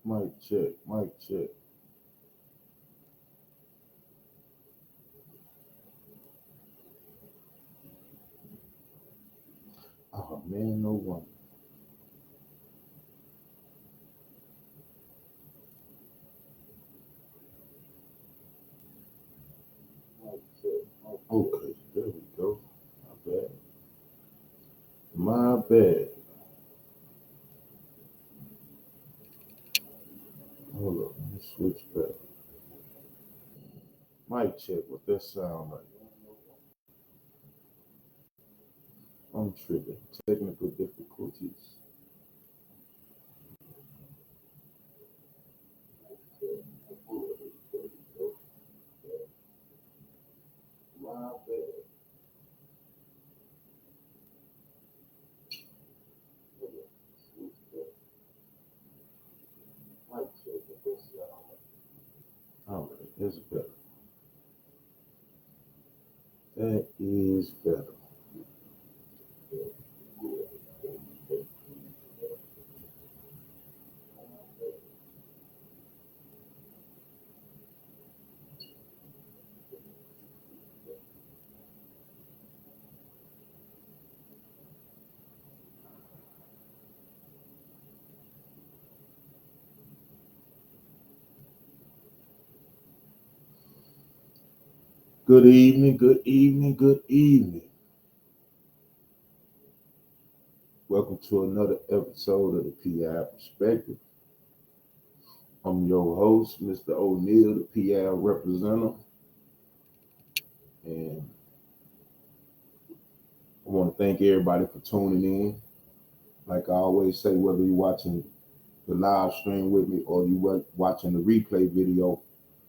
Mic check, mic check. Oh man, no one. Okay, there we go. My bad. My bad. Hold up, let me switch back. Mic check. What that sound like? I'm tripping. Technical difficulties. My bad. Switch back. Mic check. What that sound like? All right, that's better. That is better. Good evening, good evening, good evening. Welcome to another episode of the P-Ave Perspective. I'm your host, Mr. O'Neill, the P-Ave representative. And I want to thank everybody for tuning in. Like I always say, whether you're watching the live stream with me or you watching the replay video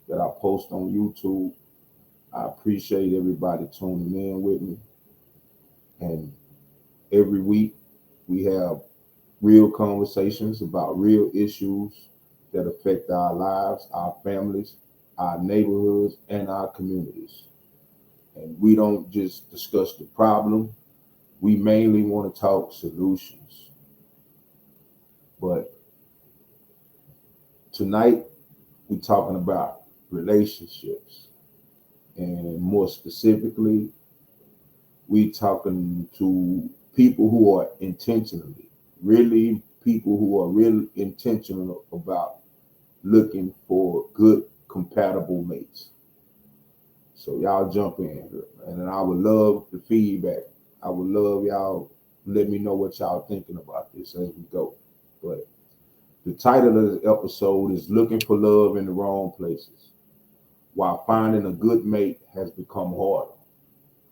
that I post on YouTube, I appreciate everybody tuning in with me. And every week we have real conversations about real issues that affect our lives, our families, our neighborhoods, and our communities. And we don't just discuss the problem, we mainly want to talk solutions. But tonight, we're talking about relationships. And more specifically, we talking to people who are intentionally, really people who are really intentional about looking for good, compatible mates. So y'all jump in here. And I would love the feedback. I would love y'all let me know what y'all thinking about this as we go. But the title of this episode is Looking for Love in the Wrong Places, while finding a good mate has become harder.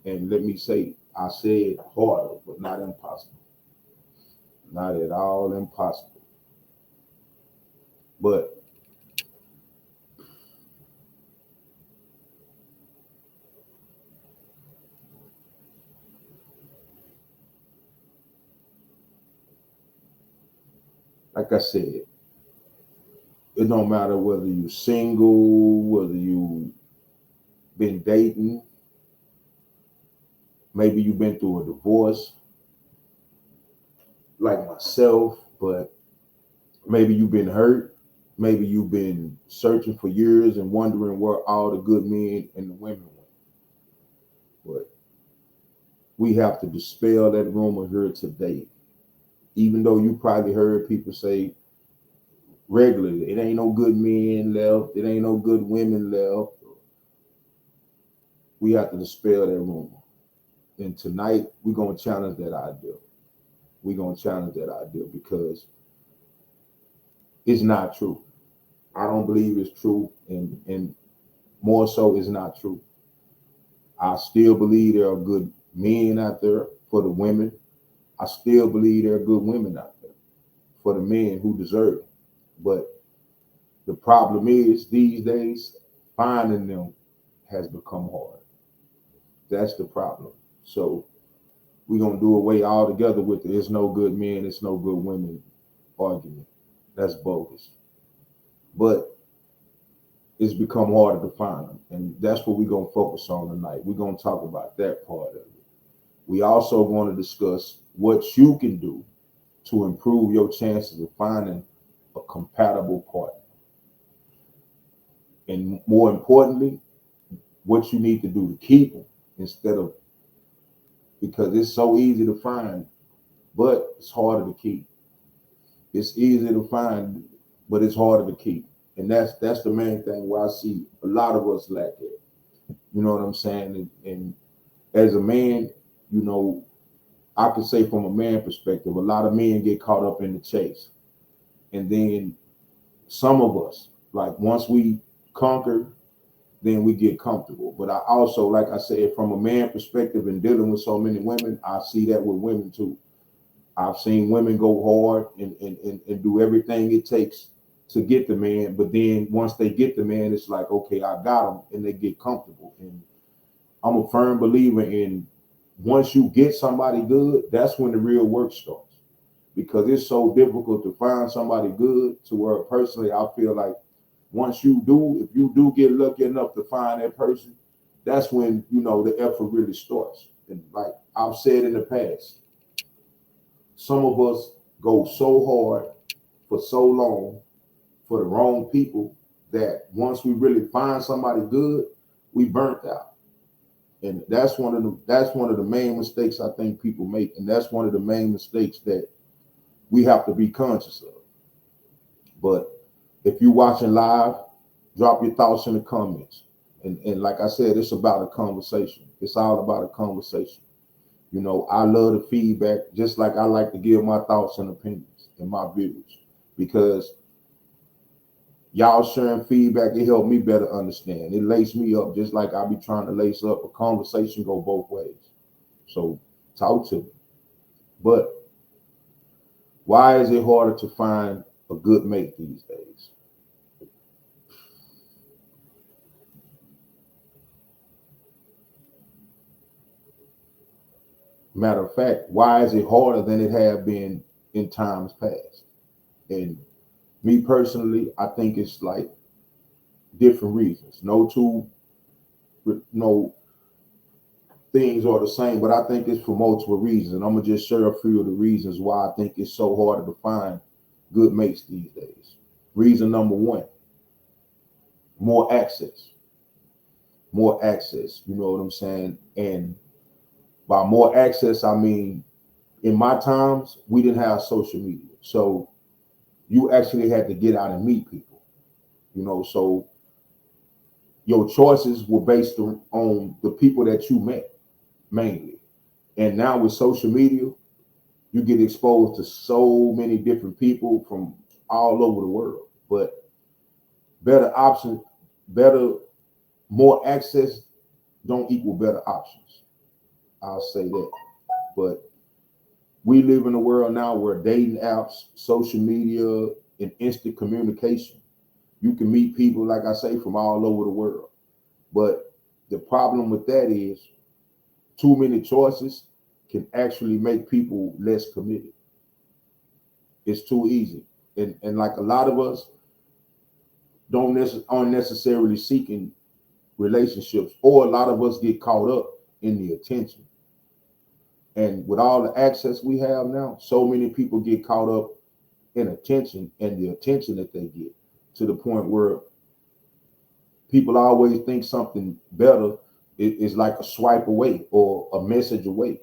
And let me say, I said harder, but not impossible. Not at all impossible. But like I said, it don't matter whether you're single, whether you been dating, maybe you've been through a divorce, like myself, but maybe you've been hurt. Maybe you've been searching for years and wondering where all the good men and the women went. But we have to dispel that rumor here today. Even though you probably heard people say regularly, it ain't no good men left, it ain't no good women left. We have to dispel that rumor. And tonight, we're going to challenge that idea. We're going to challenge that idea because it's not true. I don't believe it's true. And more so, it's not true. I still believe there are good men out there for the women. I still believe there are good women out there for the men who deserve it. But the problem is these days, finding them has become hard. That's the problem. So we're going to do away altogether with the it's no good men, it's no good women argument. That's bogus. But it's become harder to find them. And that's what we're going to focus on tonight. We're going to talk about that part of it. We also want to discuss what you can do to improve your chances of finding a compatible partner. And more importantly, what you need to do to keep them instead of, because it's so easy to find, but it's harder to keep. It's easy to find, but it's harder to keep. And that's the main thing where I see a lot of us lack it. You know what I'm saying? And as a man, you know, I could say from a man perspective, a lot of men get caught up in the chase. And then some of us, like once we conquer, then we get comfortable. But I also, like I said, from a man perspective and dealing with so many women, I see that with women too. I've seen women go hard and do everything it takes to get the man. But then once they get the man, it's like, okay, I got him, and they get comfortable. And I'm a firm believer in once you get somebody good, that's when the real work starts. Because it's so difficult to find somebody good to where personally I feel like once you do, if you do get lucky enough to find that person, that's when, you know, the effort really starts. And like I've said in the past, some of us go so hard for so long for the wrong people that once we really find somebody good, we burnt out. And that's one of the main mistakes I think people make. And that's one of the main mistakes that we have to be conscious of. But if you're watching live, drop your thoughts in the comments. And like I said, it's about a conversation. It's all about a conversation. You know, I love the feedback, just like I like to give my thoughts and opinions in my videos, because y'all sharing feedback, it helped me better understand. It lace me up just like I be trying to lace up. A conversation go both ways. So talk to me. But why is it harder to find a good mate these days? Matter of fact, why is it harder than it have been in times past? And me personally, I think it's like different reasons. No things are the same, but I think it's for multiple reasons. And I'm gonna just share a few of the reasons why I think it's so hard to find good mates these days. Reason number one: more access. More access. You know what I'm saying? And by more access, I mean in my times we didn't have social media, so you actually had to get out and meet people. You know, so your choices were based on the people that you met mainly. And now with social media, you get exposed to so many different people from all over the world. But better options, better, more access don't equal better options. I'll say that. But we live in a world now where dating apps, social media, and instant communication, you can meet people, like I say, from all over the world. But the problem with that is too many choices can actually make people less committed. It's too easy. And like a lot of us aren't necessarily seeking relationships, or a lot of us get caught up in the attention. And with all the access we have now, so many people get caught up in attention and the attention that they get, to the point where people always think something better is like a swipe away or a message away.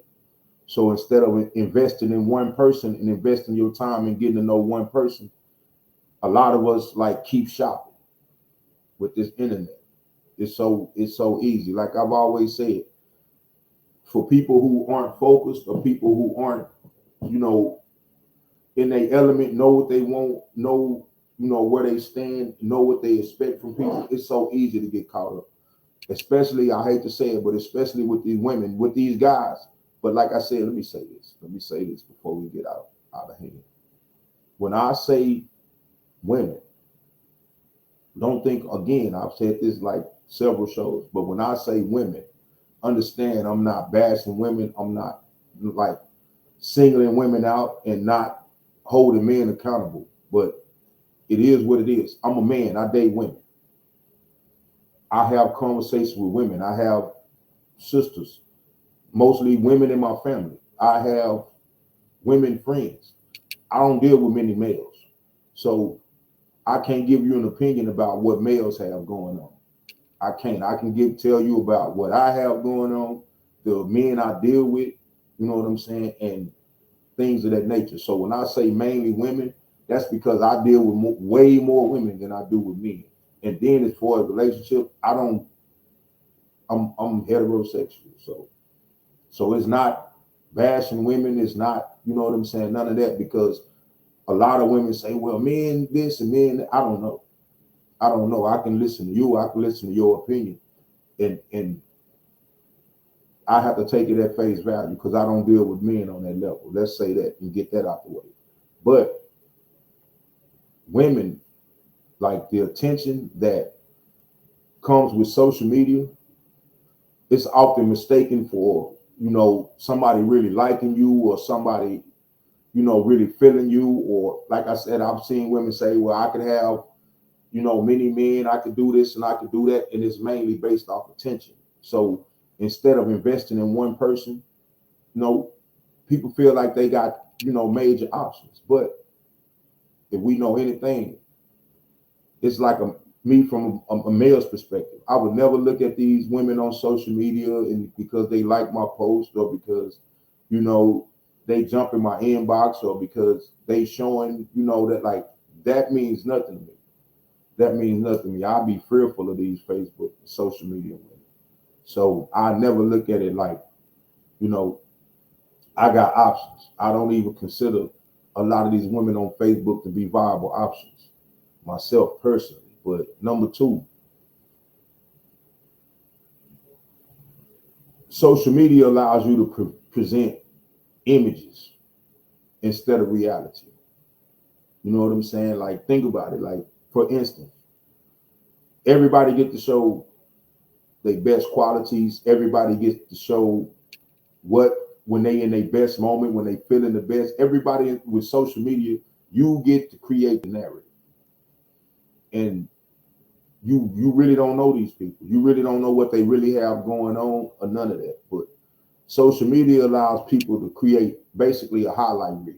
So instead of investing in one person and investing your time in getting to know one person, a lot of us like keep shopping with this internet. It's so easy. Like I've always said, for people who aren't focused, or people who aren't, you know, in their element, know what they want, know, you know, where they stand, know what they expect from people, it's so easy to get caught up. Especially, I hate to say it, but especially with these women, with these guys. But like I said, let me say this before we get out of hand. When I say women, don't think, again, I've said this like several shows, but when I say women, understand I'm not bashing women. I'm not like singling women out and not holding men accountable. But it is what it is. I'm a man. I date women. I have conversations with women. I have sisters, mostly women in my family. I have women friends. I don't deal with many males. So I can't give you an opinion about what males have going on. I can't. I can tell you about what I have going on, the men I deal with, you know what I'm saying, and things of that nature. So when I say mainly women, that's because I deal with way more women than I do with men. And then as far as relationship, I'm heterosexual. So it's not bashing women. It's not, you know what I'm saying, none of that, because a lot of women say, well, men this and men that. I don't know. I can listen to you. I can listen to your opinion. And I have to take it at face value because I don't deal with men on that level. Let's say that and get that out the way. But women, like the attention that comes with social media, it's often mistaken for, you know, somebody really liking you or somebody, you know, really feeling you. Or like I said, I've seen women say, well, I could have, you know, many men, I could do this and I could do that. And it's mainly based off attention. So instead of investing in one person, you know, people feel like they got, you know, major options. But if we know anything, it's like me from a male's perspective. I would never look at these women on social media and because they like my post or because, you know, they jump in my inbox or because they showing, you know, that like that means nothing to me. That means nothing to me. I'll be fearful of these Facebook and social media women. So I never look at it like, you know, I got options. I don't even consider a lot of these women on Facebook to be viable options myself personally. But number two, social media allows you to present images instead of reality. You know what I'm saying? Like, think about it. Like, for instance, everybody get to show their best qualities. Everybody gets to show what when they in their best moment, when they feeling the best. Everybody with social media, you get to create the narrative. And you really don't know these people. You really don't know what they really have going on or none of that. But social media allows people to create basically a highlight reel.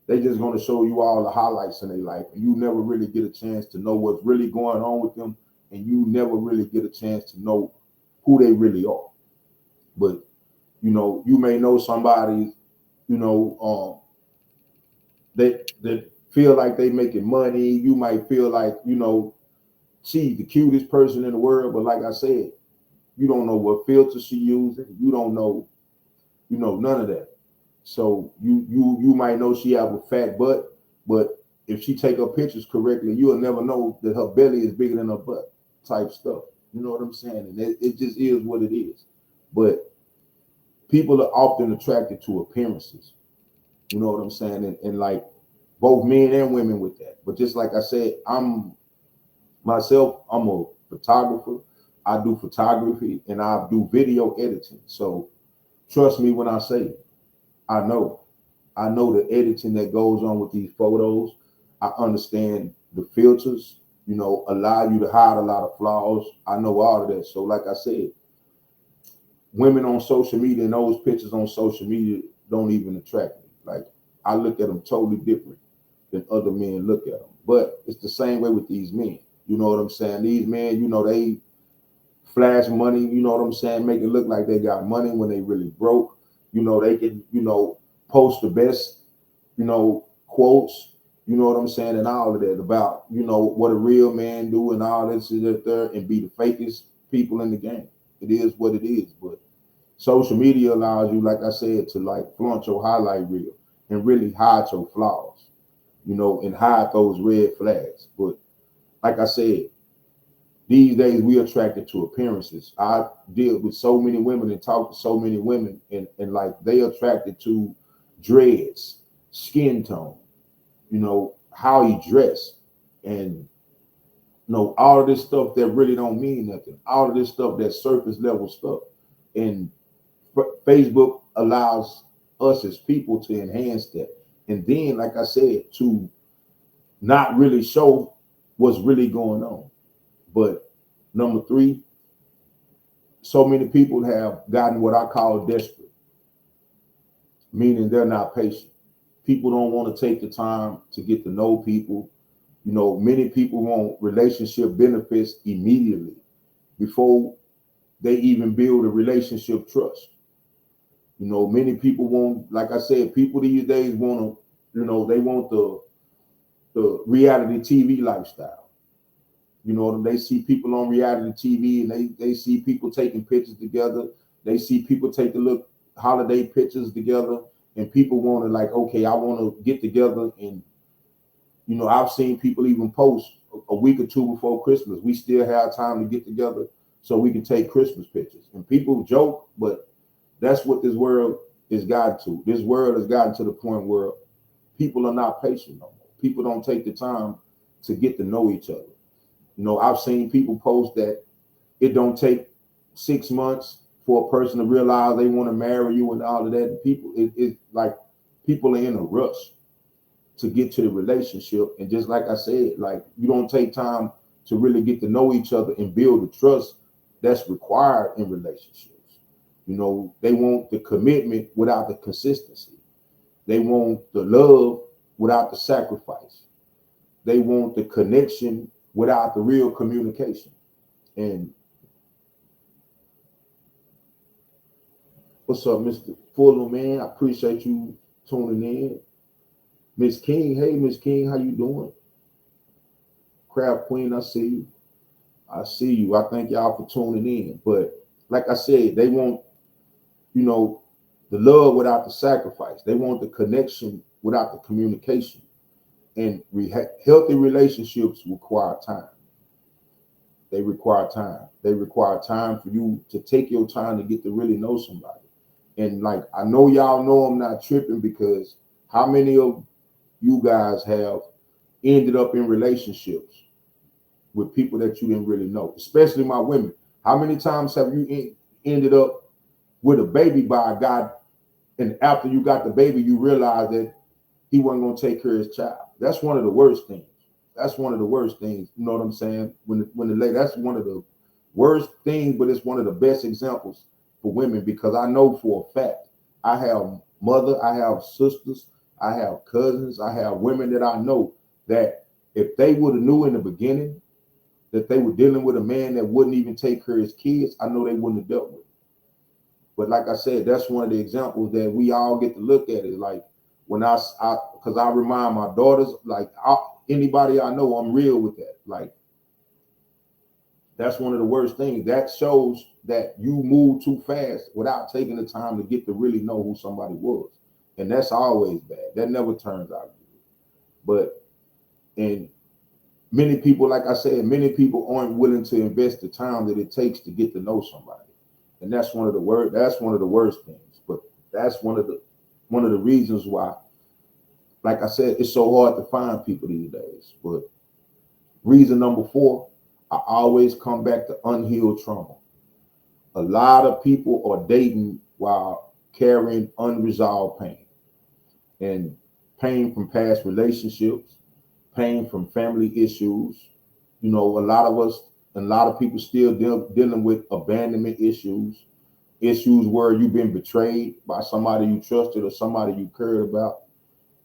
They just going to show you all the highlights in their life, and you never really get a chance to know what's really going on with them, and you never really get a chance to know who they really are. But you know, you may know somebody, you know, that feel like they making money. You might feel like, you know, she's the cutest person in the world, but like I said, you don't know what filter she using. You don't know, you know, none of that. So you might know she have a fat butt, but if she take her pictures correctly, you'll never know that her belly is bigger than her butt type stuff. You know what I'm saying? And it just is what it is. But people are often attracted to appearances. You know what I'm saying? And like both men and women with that. But just like I said, I'm a photographer. I do photography and I do video editing. So trust me when I say I know. I know the editing that goes on with these photos. I understand the filters, you know, allow you to hide a lot of flaws. I know all of that. So like I said, women on social media and those pictures on social media don't even attract me. Like I look at them totally different than other men look at them. But it's the same way with these men. You know what I'm saying? These men, you know, they flash money, you know what I'm saying, make it look like they got money when they really broke. You know, they can, you know, post the best, you know, quotes, you know what I'm saying, and all of that about, you know, what a real man do and all this is there and be the fakest people in the game. It is what it is. But social media allows you, like I said, to like flaunt your highlight reel and really hide your flaws, you know, and hide those red flags. But like I said, these days we attracted to appearances. I deal with so many women and talk to so many women, and like they attracted to dreads, skin tone, you know, how he dressed, and you know, all of this stuff that really don't mean nothing. All of this stuff that surface level stuff. And Facebook allows us as people to enhance that. And then, like I said, to not really show what's really going on. But number three, so many people have gotten what I call desperate, meaning they're not patient. People don't want to take the time to get to know people. You know, many people want relationship benefits immediately before they even build a relationship trust. You know, many people want, like I said, people these days want to, you know, they want the reality TV lifestyle. You know, they see people on reality TV and they see people taking pictures together. They see people take the look holiday pictures together, and people want to like, okay, I want to get together. And you know, I've seen people even post a week or two before Christmas, we still have time to get together so we can take Christmas pictures. And people joke, but that's what this world has gotten to. This world has gotten to the point where people are not patient no more. People don't take the time to get to know each other. You know, I've seen people post that it don't take 6 months for a person to realize they want to marry you and all of that. People, it's like people are in a rush to get to the relationship. And just like I said, like you don't take time to really get to know each other and build the trust that's required in relationships. You know, they want the commitment without the consistency. They want the love without the sacrifice. They want the connection without the real communication. And what's up, Mr. Fuller, man? I appreciate you tuning in. Miss King, hey, Miss King, how you doing? Crab Queen, I see you. I see you. I thank y'all for tuning in. But like I said, they want, you know, the love without the sacrifice. They want the connection without the communication. And healthy relationships require time. They require time. They require time for you to take your time to get to really know somebody. And like, I know y'all know I'm not tripping, because how many of you guys have ended up in relationships with people that you didn't really know, especially my women? How many times have you ended up with a baby by a guy, and after you got the baby, you realize that he wasn't going to take care of his child? That's one of the worst things. That's one of the worst things. You know what I'm saying? When the lady, that's one of the worst things, but it's one of the best examples for women, because I know for a fact, I have mother, I have sisters, I have cousins, I have women that I know that if they would have knew in the beginning that they were dealing with a man that wouldn't even take care of his kids, I know they wouldn't have dealt with it. But like I said, that's one of the examples that we all get to look at. Is like when because I remind my daughters, like anybody I know, I'm real with that. Like that's one of the worst things. That shows that you move too fast without taking the time to get to really know who somebody was. And that's always bad. That never turns out good. But and many people, like I said, many people aren't willing to invest the time that it takes to get to know somebody. And that's one of the worst things. But that's one of the reasons why, like I said, it's so hard to find people these days. But reason number 4, I always come back to unhealed trauma. A lot of people are dating while carrying unresolved pain, and pain from past relationships, pain from family issues. You know, a lot of people still dealing with abandonment issues where you've been betrayed by somebody you trusted or somebody you cared about.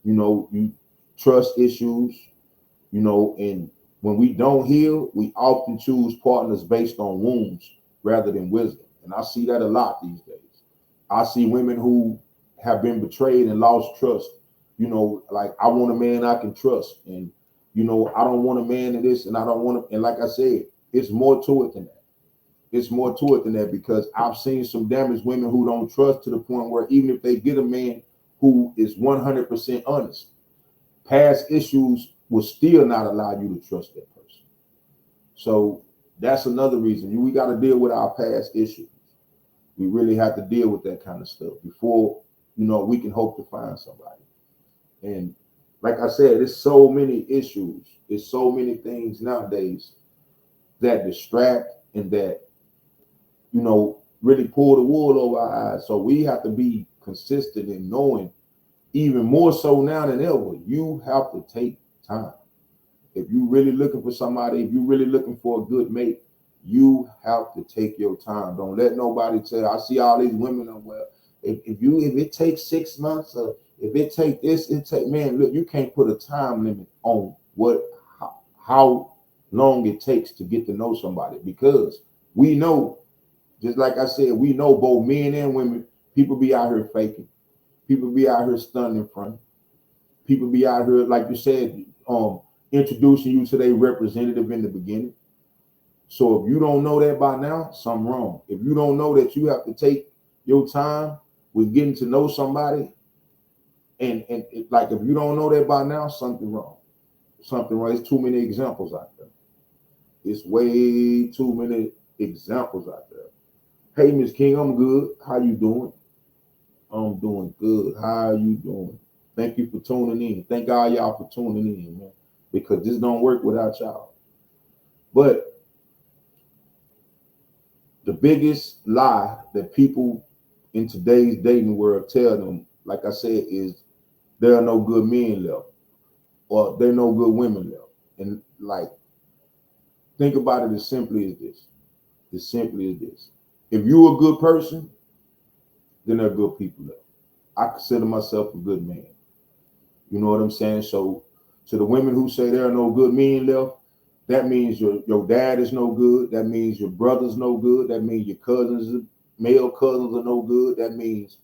You know, you trust issues, you know, and when we don't heal, we often choose partners based on wounds rather than wisdom. And I see that a lot these days. I see women who have been betrayed and lost trust. You know, like, I want a man I can trust. And, you know, I don't want a man in this, and I don't want to. And like I said, it's more to it than that. It's more to it than that, because I've seen some damaged women who don't trust to the point where even if they get a man who is 100% honest, past issues will still not allow you to trust that person. So that's another reason. We got to deal with our past issues. We really have to deal with that kind of stuff before, you know, we can hope to find somebody. And like I said, there's so many issues. There's so many things nowadays that distract and that, you know, really pull the wool over our eyes. So we have to be consistent in knowing, even more so now than ever, you have to take time. If you're really looking for somebody, if you're really looking for a good mate, you have to take your time. Don't let nobody tell. I see all these women, well, if it takes 6 months, or if it take this, man, look, you can't put a time limit on how long it takes to get to know somebody, because we know, just like I said, we know both men and women, people be out here faking, people be out here stunning in front, people be out here, like you said, introducing you to their representative in the beginning. So if you don't know that by now, something wrong. If you don't know that you have to take your time with getting to know somebody, and like if you don't know that by now, something wrong. Something wrong. There's too many examples out there. It's way too many examples out there. Hey, Miss King, I'm good. How you doing? I'm doing good. How are you doing? Thank you for tuning in. Thank all y'all for tuning in, man. Because this don't work without y'all. But the biggest lie that people in today's dating world tell them, like I said, is there are no good men left, or there are no good women left. And like, think about it as simply as this. As simply as this. If you're a good person, then there are good people left. I consider myself a good man. You know what I'm saying? So to the women who say there are no good men left, that means your dad is no good. That means your brother's no good. That means your cousins, male cousins are no good. That means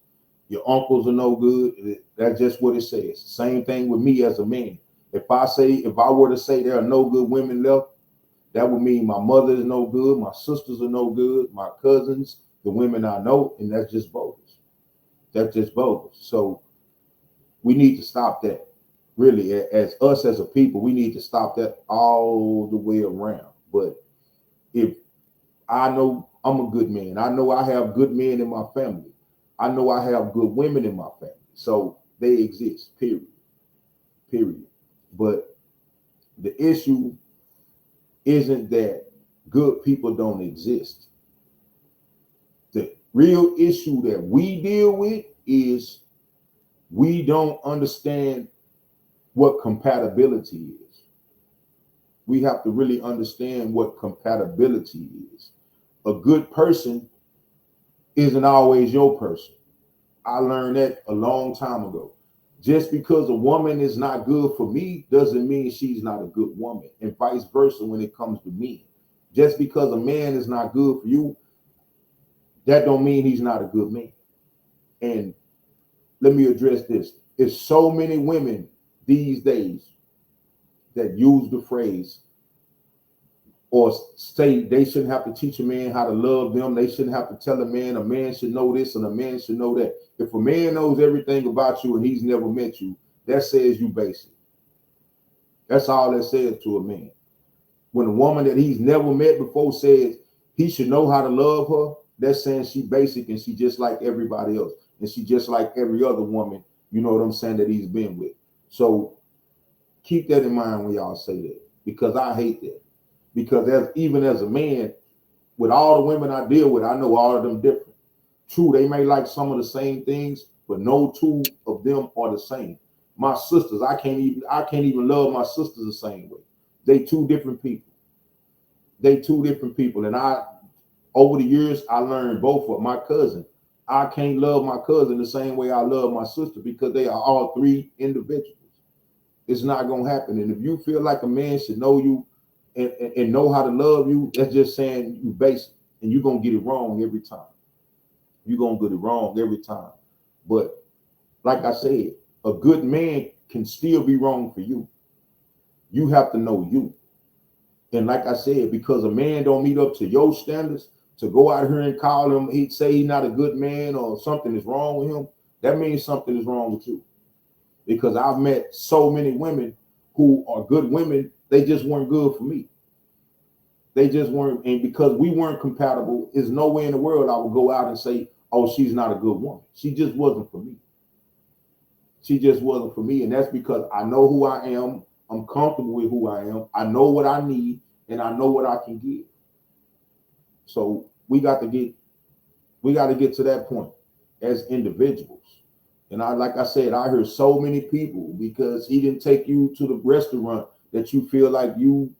your uncles are no good. That's just what it says. Same thing with me as a man. If I were to say there are no good women left, that would mean my mother is no good, my sisters are no good, my cousins, the women I know, and that's just bogus. That's just bogus. So we need to stop that. Really, as us as a people, we need to stop that all the way around. But if I know I'm a good man, I know I have good men in my family, I know I have good women in my family. So they exist, period. Period. But the issue isn't that good people don't exist. The real issue that we deal with is we don't understand what compatibility is. We have to really understand what compatibility is. A good person isn't always your person. I learned that a long time ago. Just because a woman is not good for me doesn't mean she's not a good woman, and vice versa when it comes to me. Just because a man is not good for you, that don't mean he's not a good man. And let me address this. There's so many women these days that use the phrase or say they shouldn't have to teach a man how to love them. They shouldn't have to tell a man should know this and a man should know that. If a man knows everything about you and he's never met you, that says you basic. That's all that says to a man. When a woman that he's never met before says he should know how to love her, that's saying she basic and she just like everybody else. And she just like every other woman, you know what I'm saying, that he's been with. So keep that in mind when y'all say that, because I hate that. Because even as a man, with all the women I deal with, I know all of them different. True, they may like some of the same things, but no two of them are the same. My sisters, I can't even love my sisters the same way. They two different people. And over the years, I learned both of my cousin. I can't love my cousin the same way I love my sister because they are all three individuals. It's not going to happen. And if you feel like a man should know you and know how to love you, that's just saying you basic, and you're going to get it wrong every time. You're going to get it wrong every time. But like I said, a good man can still be wrong for you. You have to know you. And like I said, because a man don't meet up to your standards, to go out here and call him, he'd say he's not a good man or something is wrong with him, that means something is wrong with you. Because I've met so many women who are good women, they just weren't good for me. They just weren't, and because we weren't compatible, there's no way in the world I would go out and say, oh, she's not a good woman. She just wasn't for me. She just wasn't for me. And that's because I know who I am. I'm comfortable with who I am. I know what I need, and I know what I can give. So we got to get to that point as individuals. And like I said, I hear so many people because he didn't take you to the restaurant that you feel like you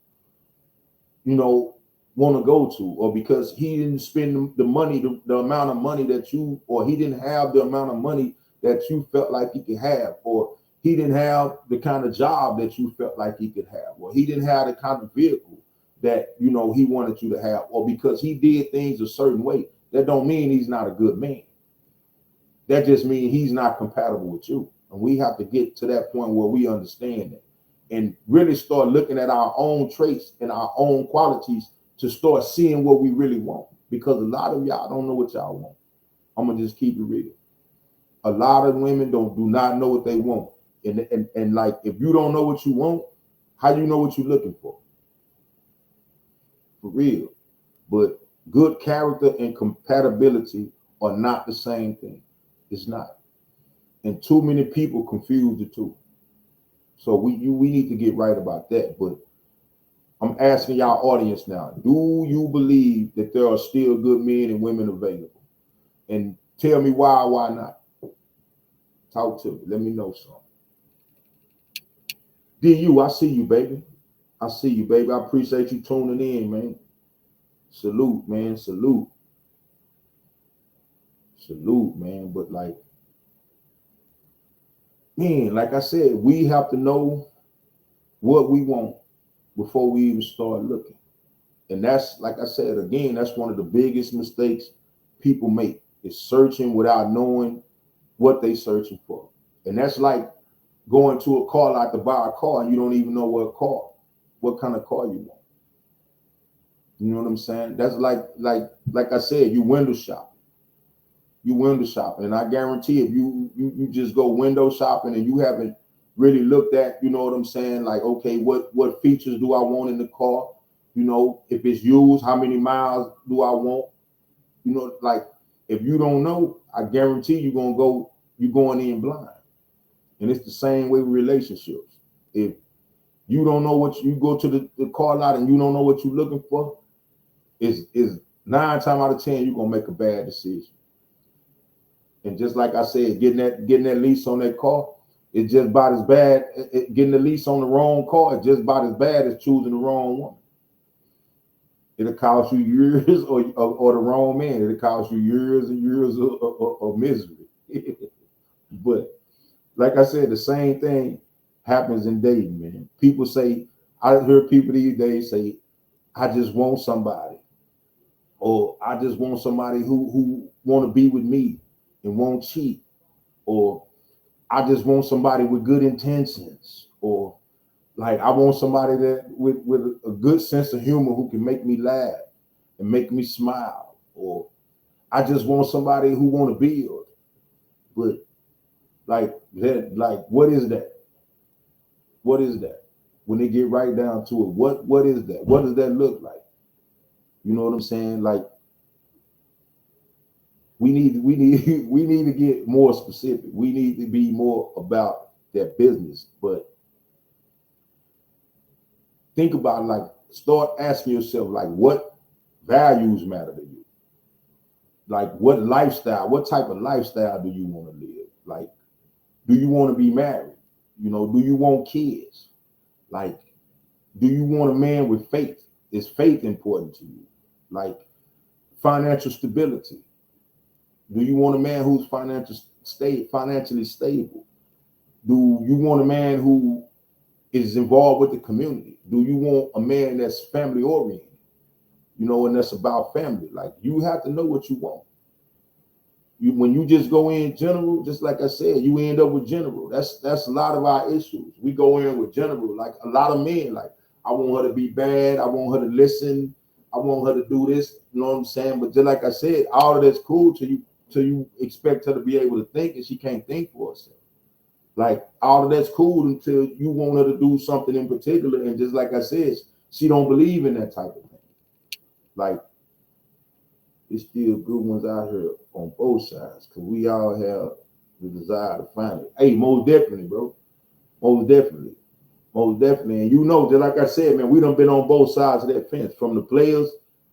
want to go to, or because he didn't spend the money, the amount of money that you, or he didn't have the amount of money that you felt like he could have, or He didn't have the kind of job that you felt like he could have, or he didn't have the kind of vehicle that he wanted you to have, or because he did things a certain way, that don't mean he's not a good man. That just means he's not compatible with you. And we have to get to that point where we understand that and really start looking at our own traits and our own qualities to start seeing what we really want. Because a lot of y'all don't know what y'all want. I'm gonna just keep it real. A lot of women do not know what they want. And like, if you don't know what you want, how do you know what you're looking for? For real. But good character and compatibility are not the same thing. It's not. And too many people confuse the two. So we need to get right about that. But I'm asking y'all audience now, do you believe that there are still good men and women available? And tell me why not? Talk to me. Let me know something. DU, I see you, baby. I see you, baby. I appreciate you tuning in, man. Salute, man. Salute. Salute, man. But like, man, like I said, we have to know what we want before we even start looking. And that's, like I said, again, that's one of the biggest mistakes people make, is searching without knowing what they're searching for. And that's like going to a car lot to buy a car and you don't even know what kind of car you want. You know what I'm saying? That's like I said, you window shopping. You window shopping. And I guarantee if you just go window shopping and you haven't really looked at, you know what I'm saying? Like, okay, what features do I want in the car? You know, if it's used, how many miles do I want? You know, like, if you don't know, I guarantee you're going in blind. And it's the same way with relationships. If you don't know what you go to the car lot and you don't know what you're looking for, is 9 times out of 10 you're gonna make a bad decision. And just like I said, getting that lease on that car, it's just about as bad. Getting the lease on the wrong car is just about as bad as choosing the wrong woman. It'll cost you years, or the wrong man. It'll cost you years and years of misery. But like I said, the same thing happens in dating, man. People say, I hear people these days say, I just want somebody, or I just want somebody who want to be with me and won't cheat, or I just want somebody with good intentions, or like I want somebody that with a good sense of humor who can make me laugh and make me smile, or I just want somebody who want to build. But like that, like what is that? What is that? When they get right down to it, what is that? What does that look like? You know what I'm saying? Like we need to get more specific. We need to be more about that business. But think about, like, start asking yourself, like, what values matter to you? Like, what lifestyle, what type of lifestyle do you want to live? Like, do you want to be married? You know, do you want kids? Like, do you want a man with faith? Is faith important to you? Like, financial stability. Do you want a man who's financially stable? Do you want a man who is involved with the community? Do you want a man that's family oriented? You know, and that's about family. Like, you have to know what you want. When you just go in general, just like I said, you end up with general. That's a lot of our issues. We go in with general. Like, a lot of men, like, I want her to be bad. I want her to listen. I want her to do this. You know what I'm saying? But just like I said, all of that's cool till you expect her to be able to think, and she can't think for herself. Like, all of that's cool until you want her to do something in particular. And just like I said, she don't believe in that type of thing. Like, there's still good ones out here on both sides, because we all have the desire to find it. Hey, most definitely, bro. Most definitely. Most definitely. And you know, just like I said, man, we done been on both sides of that fence, from the players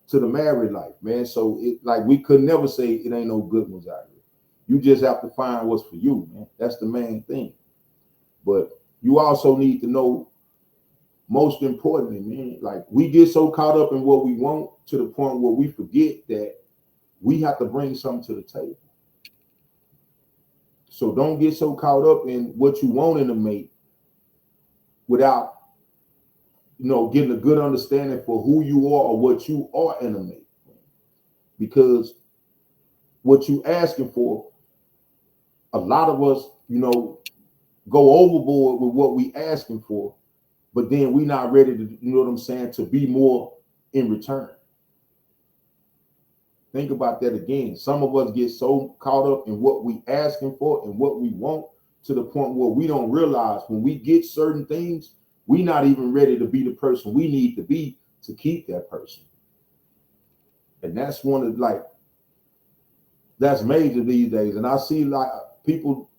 to the married life, man. So it, like, we could never say it ain't no good ones out here. You just have to find what's for you, man. That's the main thing. But you also need to know, most importantly, man, like, we get so caught up in what we want to the point where we forget that we have to bring something to the table. So don't get so caught up in what you want in a mate without, getting a good understanding for who you are or what you are in a mate. Because what you asking for, a lot of us, go overboard with what we asking for, but then we not ready to, to be more in return. Think about that again. Some of us get so caught up in what we asking for and what we want to the point where we don't realize when we get certain things, we not even ready to be the person we need to be to keep that person. And that's that's major these days. And I see like people,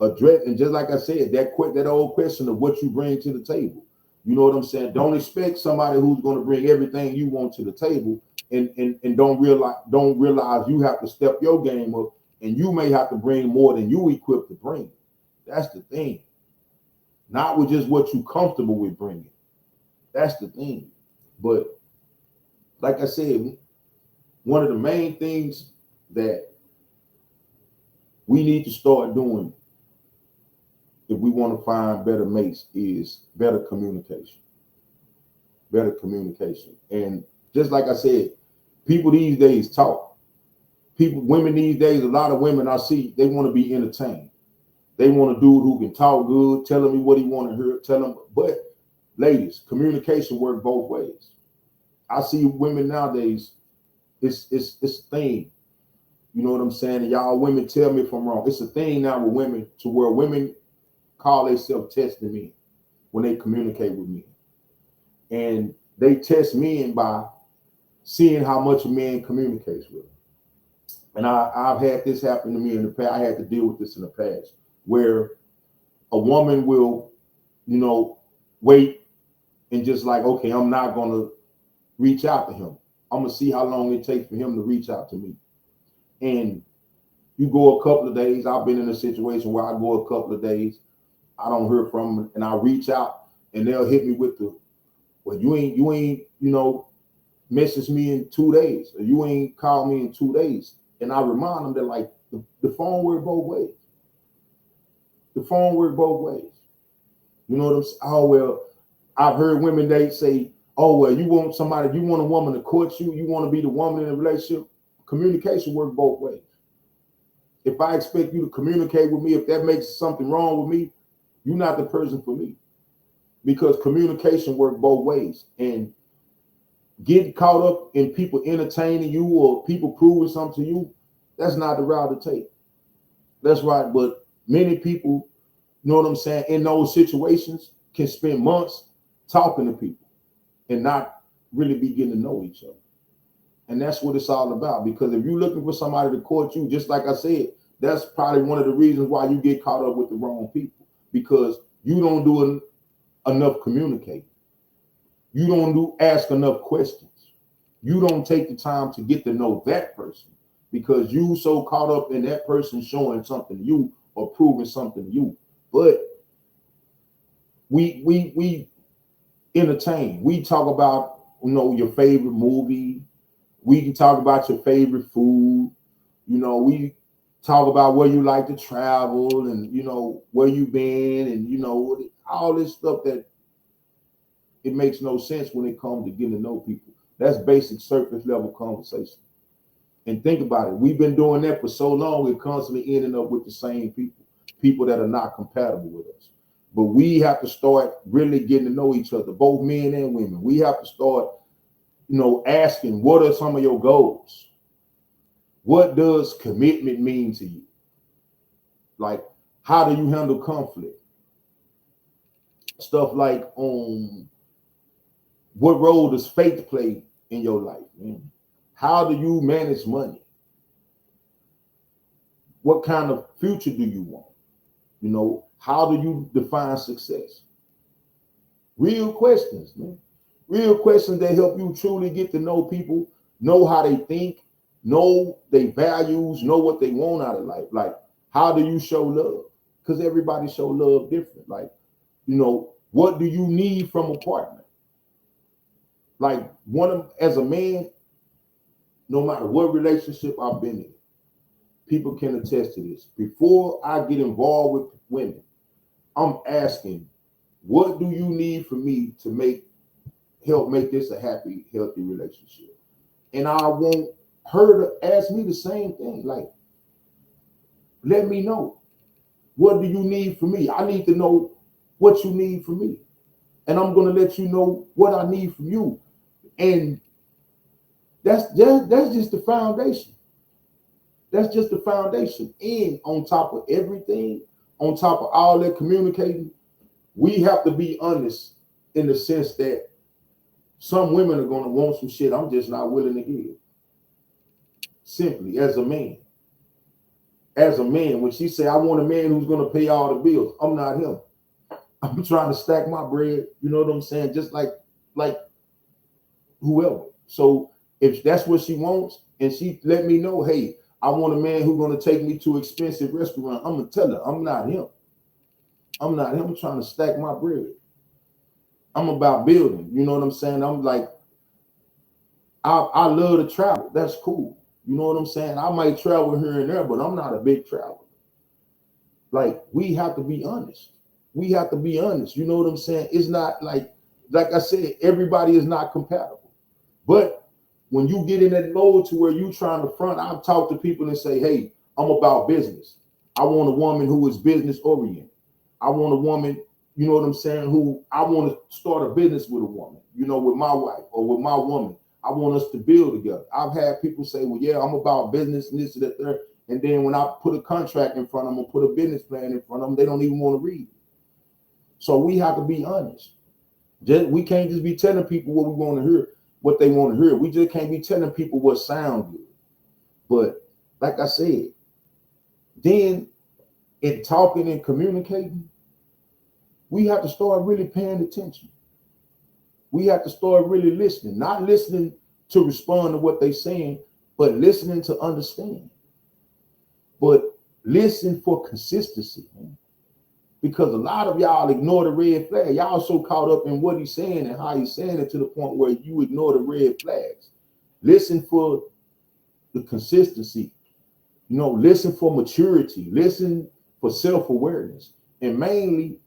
address, and just like I said, that old question of what you bring to the table. You know what I'm saying? Don't expect somebody who's going to bring everything you want to the table and don't realize you have to step your game up, and you may have to bring more than you equipped to bring. That's the thing. Not with just what you comfortable with bringing. That's the thing. But like I said, one of the main things that we need to start doing if we want to find better mates is better communication. Better communication. And just like I said, people these days talk. Women these days, a lot of women I see, they want to be entertained. They want a dude who can talk good, telling me what he want to hear, tell them. But ladies, communication works both ways. I see women nowadays, it's a thing. You know what I'm saying? And y'all women tell me if I'm wrong. It's a thing now with women to where women call themselves testing men when they communicate with me. And they test men by seeing how much a man communicates with them. And I've had this happen to me in the past. I had to deal with this in the past where a woman will, wait and just like, okay, I'm not going to reach out to him. I'm going to see how long it takes for him to reach out to me. And you go a couple of days. I've been in a situation where I go a couple of days. I don't hear from them, and I reach out, and they'll hit me with well, you ain't, message me in 2 days, or you ain't call me in 2 days. And I remind them that like the phone works both ways. The phone works both ways. You know what I'm saying? Oh, well, I've heard women, they say, oh, well, you want a woman to court you, you want to be the woman in a relationship. Communication works both ways. If I expect you to communicate with me, if that makes something wrong with me, you're not the person for me. Because communication works both ways. And getting caught up in people entertaining you or people proving something to you, that's not the route to take. That's right. But many people, you know what I'm saying, in those situations can spend months talking to people and not really be getting to know each other. And that's what it's all about. Because if you're looking for somebody to court you, just like I said, that's probably one of the reasons why you get caught up with the wrong people. Because you don't do enough communicating. You don't ask enough questions. You don't take the time to get to know that person because you so caught up in that person showing something to you or proving something to you. But we entertain. We talk about, your favorite movie. We can talk about your favorite food. We talk about where you like to travel and, where you've been and, all this stuff that it makes no sense when it comes to getting to know people. That's basic surface level conversation. And think about it. We've been doing that for so long, we're constantly ending up with the same people that are not compatible with us. But we have to start really getting to know each other, both men and women. We have to start, asking, what are some of your goals? What does commitment mean to you? Like, how do you handle conflict? Stuff like, what role does faith play in your life? Man? How do you manage money? What kind of future do you want? How do you define success? Real questions, man. Real questions that help you truly get to know people, know how they think, know their values, know what they want out of life. Like, how do you show love? Because everybody show love different. Like, what do you need from a partner? Like, as a man, no matter what relationship I've been in, people can attest to this. Before I get involved with women, I'm asking, what do you need from me to help make this a happy, healthy relationship? And I want her to ask me the same thing. Like, let me know. What do you need from me? I need to know what you need from me. And I'm going to let you know what I need from you. And that's just the foundation. That's just the foundation. And on top of everything, on top of all that communicating, we have to be honest in the sense that some women are going to want some shit I'm just not willing to give. Simply, as a man. As a man, when she say, I want a man who's going to pay all the bills, I'm not him. I'm trying to stack my bread, you know what I'm saying? Just like whoever. So if that's what she wants, and she let me know, hey, I want a man who's going to take me to expensive restaurant, I'm going to tell her, I'm not him. I'm not him. I'm trying to stack my bread. I'm about building, you know what I'm saying? I'm like, I love to travel. That's cool. You know what I'm saying? I might travel here and there, but I'm not a big traveler. Like, we have to be honest. We have to be honest. You know what I'm saying? It's not like I said, everybody is not compatible. But when you get in that mode to where you trying to front, I've talked to people and say, hey, I'm about business. I want a woman who is business oriented. I want a woman, you know what I'm saying, who I want to start a business with a woman, you know, with my wife or with my woman. I want us to build together. I've had people say, well, yeah, I'm about business and this and that there. And then when I put a contract in front of them or put a business plan in front of them, they don't even want to read it. So we have to be honest. We can't just be telling people what we want to hear, what they want to hear. We just can't be telling people what sounds good. But like I said, then in talking and communicating, we have to start really paying attention. We have to start really listening, not listening to respond to what they're saying, but listening to understand. But listen for consistency, man. Because a lot of y'all ignore the red flag. Y'all so caught up in what he's saying and how he's saying it to the point where you ignore the red flags. Listen for the consistency. You know, listen for maturity. Listen for self-awareness. And mainly,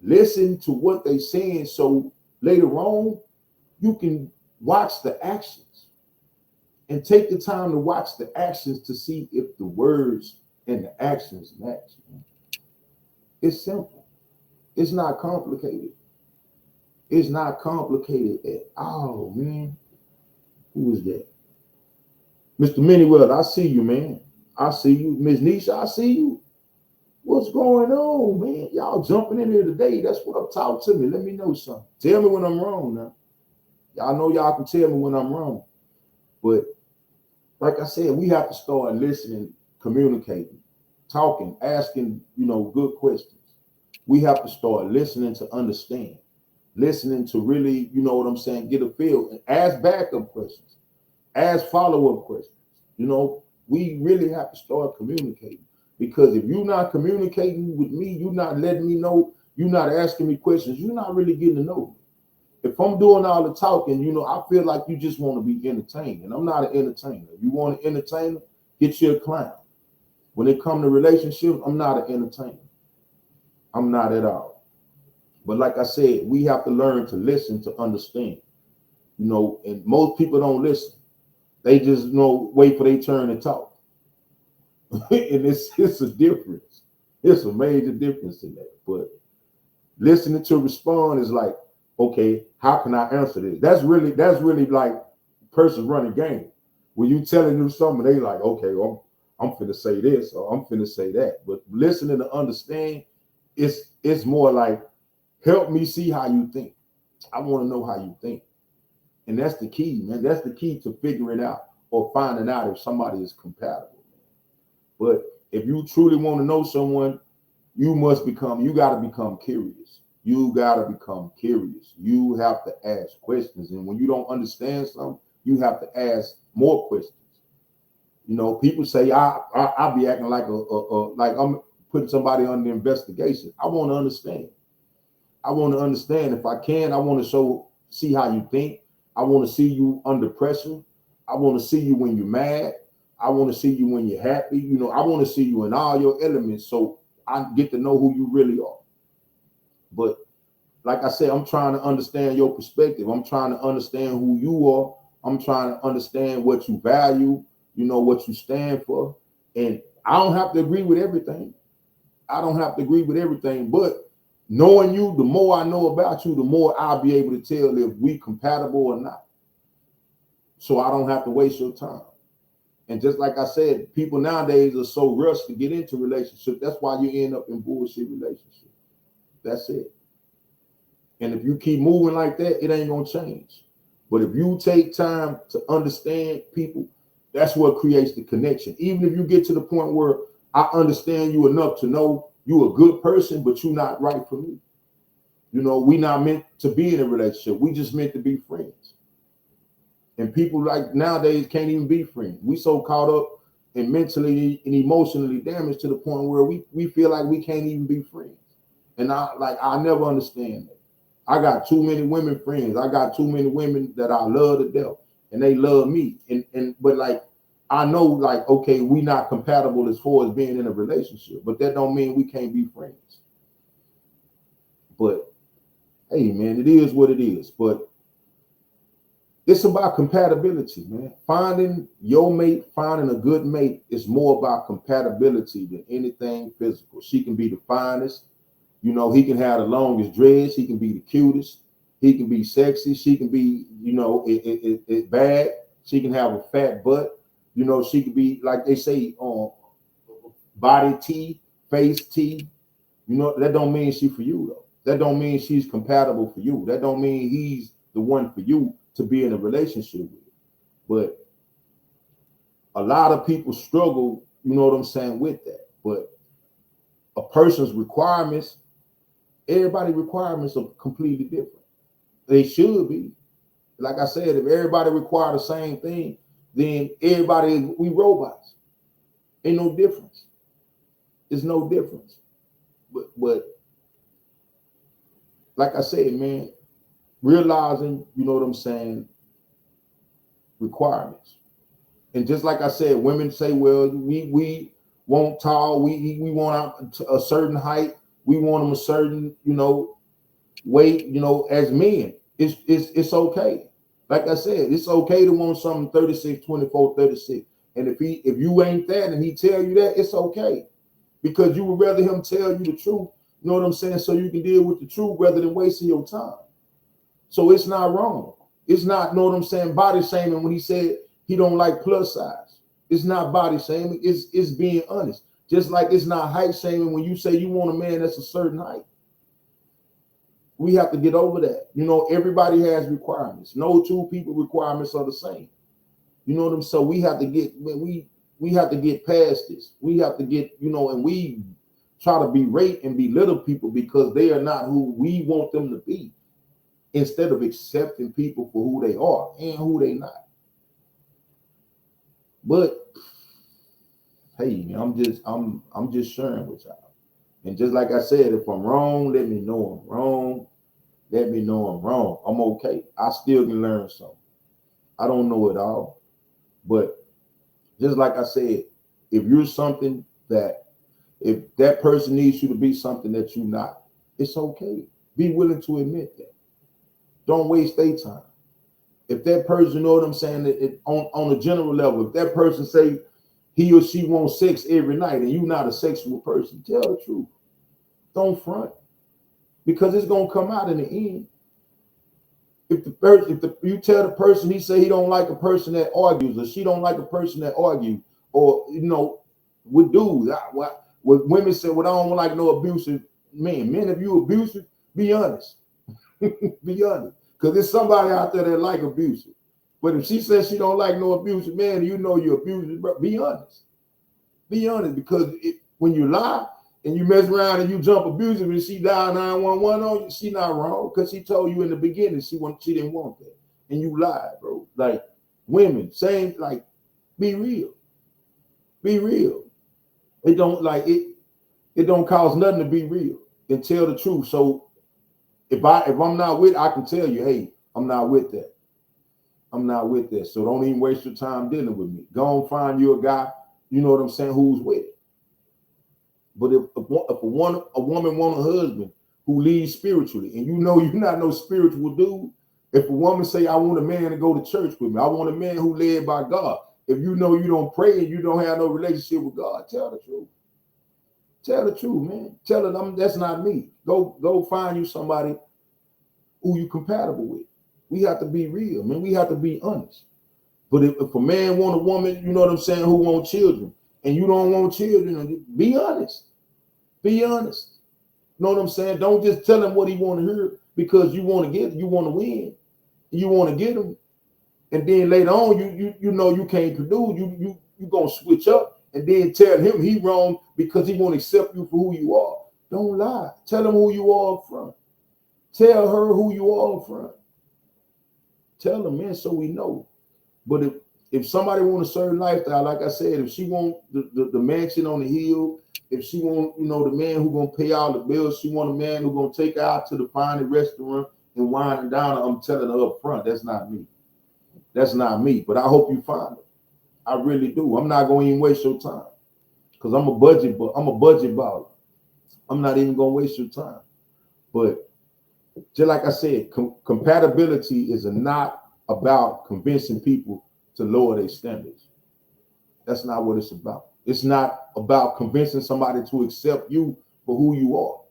listen to what they're saying so later on, you can watch the actions. And take the time to watch the actions to see if the words and the actions match. It's simple. It's not complicated. It's not complicated at all, man. Who is that? Mr. Minniewell, I see you, man. I see you. Ms. Nisha, I see you. What's going on, man? Y'all jumping in here today. That's what I'm talking to me. Let me know something. Tell me when I'm wrong now. Y'all know y'all can tell me when I'm wrong. But like I said, we have to start listening, communicating, talking, asking, you know, good questions. We have to start listening to understand, listening to really, you know what I'm saying, get a feel, and ask backup questions, ask follow-up questions. You know, we really have to start communicating, because if you're not communicating with me, you're not letting me know, you're not asking me questions, you're not really getting to know me. If I'm doing all the talking, you know, I feel like you just want to be entertained, and I'm not an entertainer. If you want an entertainer, get you a clown. When it comes to relationships, I'm not an entertainer. I'm not at all. But like I said, we have to learn to listen to understand. You know, and most people don't listen. They just, you know, wait for their turn to talk. And it's a difference. It's a major difference in that. But listening to respond is like, okay, how can I answer this? That's really like person running game. When you telling them something, they like, okay, well, I'm finna say this or I'm finna say that. But listening to understand, it's more like, help me see how you think. I want to know how you think. And that's the key, man. That's the key to figuring out or finding out if somebody is compatible. But if you truly want to know someone, you got to become curious. You got to become curious. You have to ask questions. And when you don't understand something, you have to ask more questions. You know, people say, I be acting like like I'm putting somebody under investigation. I want to understand. I want to understand. If I can, I want to see how you think. I want to see you under pressure. I want to see you when you're mad. I want to see you when you're happy. You know, I want to see you in all your elements so I get to know who you really are. But like I said, I'm trying to understand your perspective. I'm trying to understand who you are. I'm trying to understand what you value, you know, what you stand for. And I don't have to agree with everything. I don't have to agree with everything, but knowing you, the more I know about you, the more I'll be able to tell if we compatible or not. So I don't have to waste your time. And just like I said, people nowadays are so rushed to get into relationships. That's why you end up in bullshit relationships. That's it. And if you keep moving like that, it ain't gonna change. But if you take time to understand people, that's what creates the connection. Even if you get to the point where I understand you enough to know you're a good person, but you're not right for me. You know, we not meant to be in a relationship. We just meant to be friends. And people like nowadays can't even be friends. We so caught up and mentally and emotionally damaged to the point where we feel like we can't even be friends. And I never understand that. I got too many women friends. I got too many women that I love to death, and they love me. But like I know, like, okay, we not compatible as far as being in a relationship, but that don't mean we can't be friends. But hey, man, it is what it is. But it's about compatibility, man. Finding your mate, finding a good mate is more about compatibility than anything physical. She can be the finest. You know, he can have the longest dreads. He can be the cutest. He can be sexy. She can be, you know, it bad. She can have a fat butt. You know, she could be, like they say, body T, face T. You know, that don't mean she for you, though. That don't mean she's compatible for you. That don't mean he's the one for you to be in a relationship with. But a lot of people struggle, you know what I'm saying, with that. But a person's requirements, everybody's requirements are completely different. They should be. Like I said, if everybody require the same thing, then everybody, we robots. Ain't no difference. There's no difference. But like I said, man, realizing, you know what I'm saying, requirements. And just like I said, women say, well, we want tall, we want a certain height, we want them a certain, you know, weight, you know, as men. It's okay. Like I said, it's okay to want something 36, 24, 36. And if you ain't that and he tell you that, it's okay. Because you would rather him tell you the truth, you know what I'm saying, so you can deal with the truth rather than wasting your time. So it's not wrong. It's not, you know what I'm saying, body shaming when he said he don't like plus size. It's not body shaming, it's being honest. Just like it's not height shaming when you say you want a man that's a certain height. We have to get over that. You know, everybody has requirements. No two people requirements are the same. You know what I'm saying? So we have to get, we have to get past this. We have to get, you know, and we try to berate and belittle people because they are not who we want them to be, instead of accepting people for who they are and who they not. But hey, I'm just sharing with y'all. And just like I said, if I'm wrong, let me know I'm wrong. Let me know I'm wrong. I'm okay. I still can learn something. I don't know it all. But just like I said, if you're something that, if that person needs you to be something that you're not, it's okay. Be willing to admit that. Don't waste their time. If that person, you know what I'm saying, on a general level, if that person say he or she wants sex every night and you're not a sexual person, tell the truth. Don't front. Because it's gonna come out in the end. If you tell the person, he say he don't like a person that argues, or she don't like a person that argues, or you know, with dudes, with women say, well, I don't like no abusive men. Men, if you abusive, be honest. Be honest. Because there's somebody out there that like abusive. But if she says she don't like no abusive man, you know you're abusive, bro, be honest. Be honest, because when you lie and you mess around and you jump abusive and she dial 911 on you, she not wrong, because she told you in the beginning she didn't want that. And you lied, bro. Like women, same, like, be real. Be real. It don't cost nothing to be real and tell the truth. So if I'm not with, I can tell you, hey, I'm not with that. I'm not with that. So don't even waste your time dealing with me. Go and find you a guy, you know what I'm saying, who's with it. But if a woman want a husband who leads spiritually, and you know you're not no spiritual dude, if a woman say, I want a man to go to church with me, I want a man who led by God. If you know you don't pray and you don't have no relationship with God, tell the truth. Tell the truth, man. Tell them that's not me. Go find you somebody who you compatible with. We have to be real, man. We have to be honest. But if a man want a woman, you know what I'm saying, who want children, and you don't want children, be honest. Be honest. You know what I'm saying? Don't just tell him what he want to hear because you want to win, you want to get him, and then later on you know you can't produce. You gonna switch up and then tell him he wrong because he won't accept you for who you are. Don't lie. Tell him who you are up front. Tell her who you are up front. Tell them, man, so we know. But if somebody want a certain lifestyle, like I said, if she want the mansion on the hill, if she want, you know, the man who gonna pay all the bills, she want a man who gonna take her out to the finest restaurant and wine and dine her, I'm telling her up front, that's not me. That's not me. But I hope you find it. I really do. I'm not gonna even waste your time because I'm a budget baller. I'm not even gonna waste your time. But just like I said, compatibility is not about convincing people to lower their standards. That's not what it's about. It's not about convincing somebody to accept you for who you are.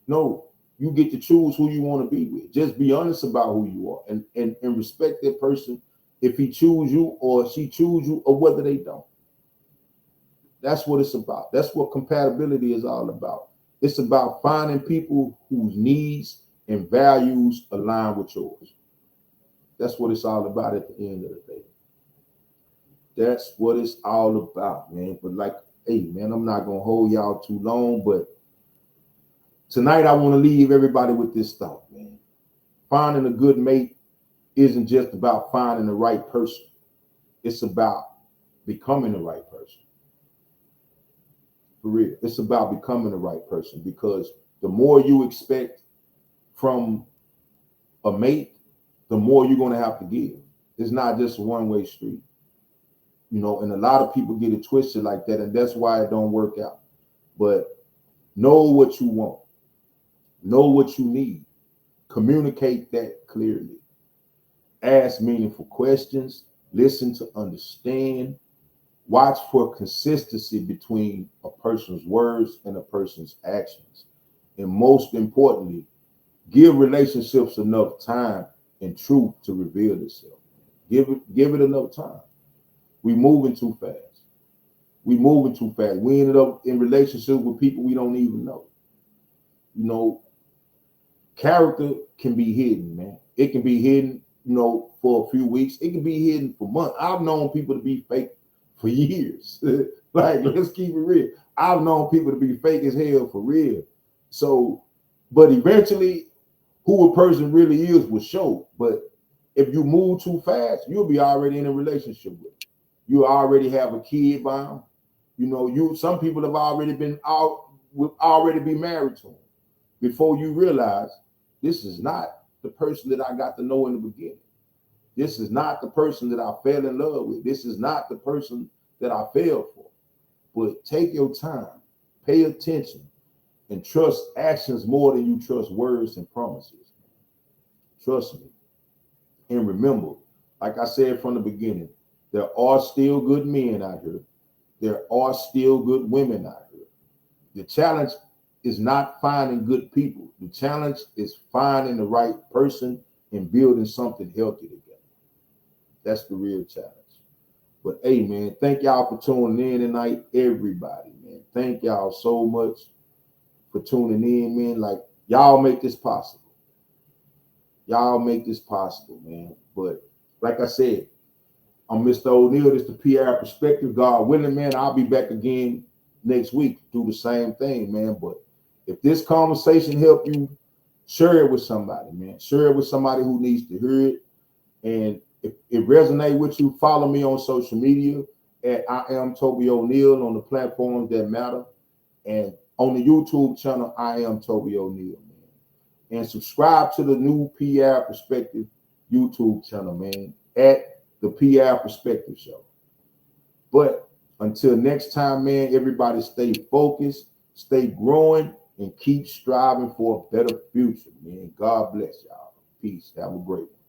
No, you get to choose who you want to be with. Just be honest about who you are and respect that person if he choose you or she choose you or whether they don't. That's what it's about. That's what compatibility is all about. It's about finding people whose needs and values align with yours. That's what it's all about at the end of the day. That's what it's all about, man. But like, hey, man, I'm not going to hold y'all too long, but tonight I want to leave everybody with this thought, man. Finding a good mate isn't just about finding the right person. It's about becoming the right person. For real. It's about becoming the right person because the more you expect from a mate, the more you're going to have to give. It's not just a one-way street. You know, and a lot of people get it twisted like that, and that's why it don't work out. But know what you want. Know what you need. Communicate that clearly. Ask meaningful questions. Listen to understand. Watch for consistency between a person's words and a person's actions. And most importantly, give relationships enough time and truth to reveal itself. Give it enough time. We moving too fast. We ended up in relationships with people we don't even know. You know, character can be hidden, man. It can be hidden, you know, for a few weeks. It can be hidden for months. I've known people to be fake for years. Like, let's keep it real. I've known people to be fake as hell for real. So, but eventually, who a person really is will show. But if you move too fast, you'll be already in a relationship with them. You already have a kid by them. You know, some people have already been out, will already be married to them before you realize this is not the person that I got to know in the beginning. This is not the person that I fell in love with. This is not the person that I fell for. But take your time, pay attention, and trust actions more than you trust words and promises. Trust me. And remember, like I said from the beginning, there are still good men out here. There are still good women out here. The challenge is not finding good people. The challenge is finding the right person and building something healthy together. That's the real challenge. But hey, man, thank y'all for tuning in tonight, everybody, man. Thank y'all so much for tuning in, man. Like, y'all make this possible. Y'all make this possible, man. But like I said, I'm Mr. O'Neal. This is the P-Ave Perspective. God willing, man, I'll be back again next week. Do the same thing, man. But if this conversation helped you, share it with somebody, man. Share it with somebody who needs to hear it. And if it resonates with you, follow me on social media at I am Toby O'Neal on the platforms that matter. And on the YouTube channel, I am Toby O'Neal, man. And subscribe to the new P-Ave Perspective YouTube channel, man, at the P-Ave Perspective Show. But until next time, man, everybody stay focused, stay growing, and keep striving for a better future, man. God bless y'all. Peace. Have a great one.